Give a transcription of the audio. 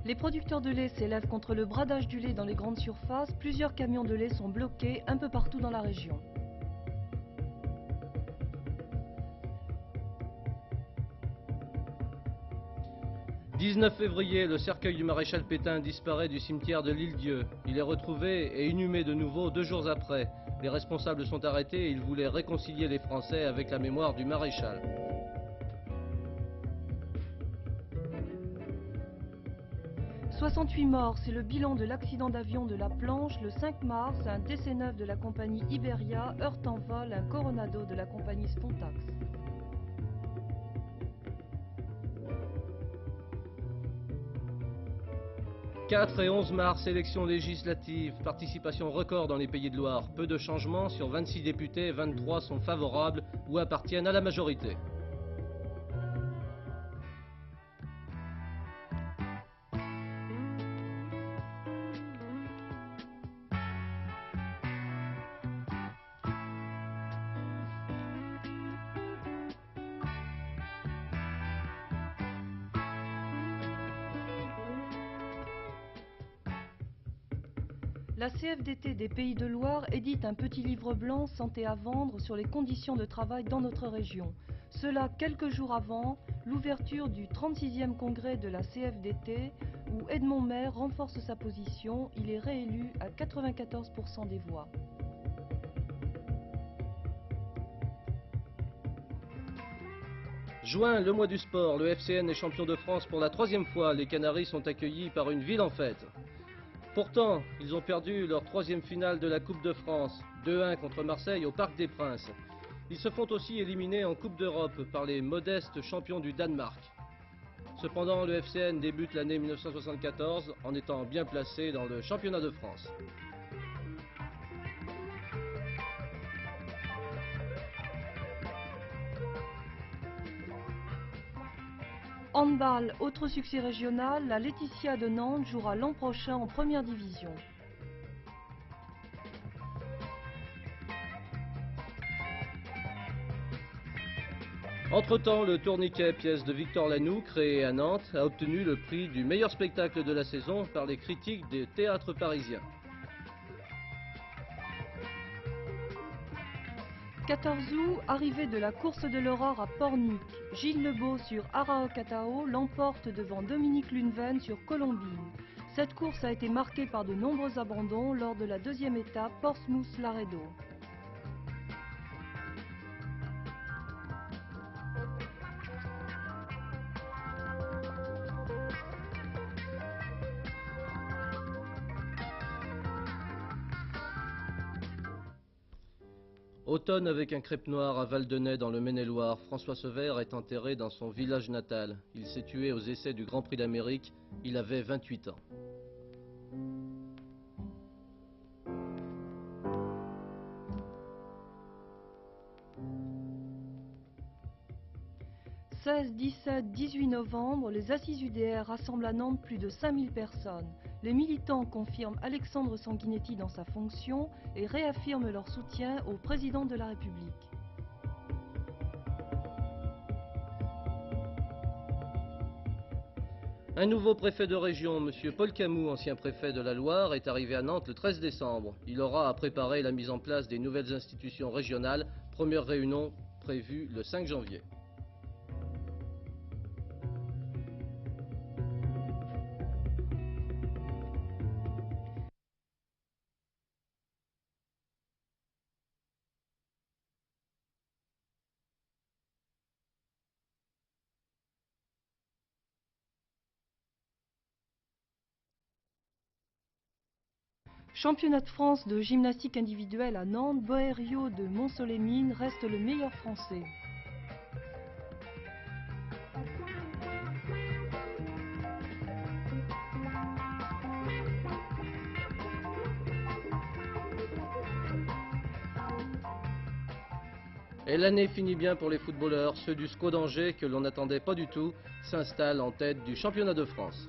Les producteurs de lait s'élèvent contre le bradage du lait dans les grandes surfaces. Plusieurs camions de lait sont bloqués un peu partout dans la région. « 19 février, le cercueil du maréchal Pétain disparaît du cimetière de l'Île-Dieu. Il est retrouvé et inhumé de nouveau 2 jours après. Les responsables sont arrêtés et ils voulaient réconcilier les Français avec la mémoire du maréchal. » 68 morts, c'est le bilan de l'accident d'avion de la Planche le 5 mars. Un DC-9 de la compagnie Iberia heurte en vol un Coronado de la compagnie Spontax. « 4 et 11 mars, élections législatives, participation record dans les Pays de Loire. Peu de changements, sur 26 députés, 23 sont favorables ou appartiennent à la majorité. » La CFDT des Pays de Loire édite un petit livre blanc Santé à vendre sur les conditions de travail dans notre région. Cela quelques jours avant l'ouverture du 36e congrès de la CFDT où Edmond Maire renforce sa position. Il est réélu à 94% des voix. Juin, le mois du sport, le FCN est champion de France pour la 3e fois. Les Canaries sont accueillis par une ville en fête. Pourtant, ils ont perdu leur 3e finale de la Coupe de France, 2-1 contre Marseille au Parc des Princes. Ils se font aussi éliminer en Coupe d'Europe par les modestes champions du Danemark. Cependant, le FCN débute l'année 1974 en étant bien placé dans le championnat de France. Handball, autre succès régional, la Laetitia de Nantes jouera l'an prochain en première division. Entre-temps, le tourniquet, pièce de Victor Lanoux, créé à Nantes, a obtenu le prix du meilleur spectacle de la saison par les critiques des théâtres parisiens. 14 août, arrivée de la course de l'Aurore à Pornic. Gilles Lebeau sur Araokatao l'emporte devant Dominique Lunven sur Colombine. Cette course a été marquée par de nombreux abandons lors de la 2e étape Portsmouth-Laredo. Automne avec un crêpe noir à Val-de-Nez dans le Maine-et-Loire. François Sevère est enterré dans son village natal. Il s'est tué aux essais du Grand Prix d'Amérique. Il avait 28 ans. « 16, 17, 18 novembre, les assises UDR rassemblent à Nantes plus de 5000 personnes. Les militants confirment Alexandre Sanguinetti dans sa fonction et réaffirment leur soutien au président de la République. Un nouveau préfet de région, M. Paul Camus, ancien préfet de la Loire, est arrivé à Nantes le 13 décembre. Il aura à préparer la mise en place des nouvelles institutions régionales. Première réunion prévue le 5 janvier. Championnat de France de gymnastique individuelle à Nantes, Boério de Montsolémine reste le meilleur français. Et l'année finit bien pour les footballeurs. Ceux du SCO d'Angers, que l'on n'attendait pas du tout, s'installent en tête du championnat de France.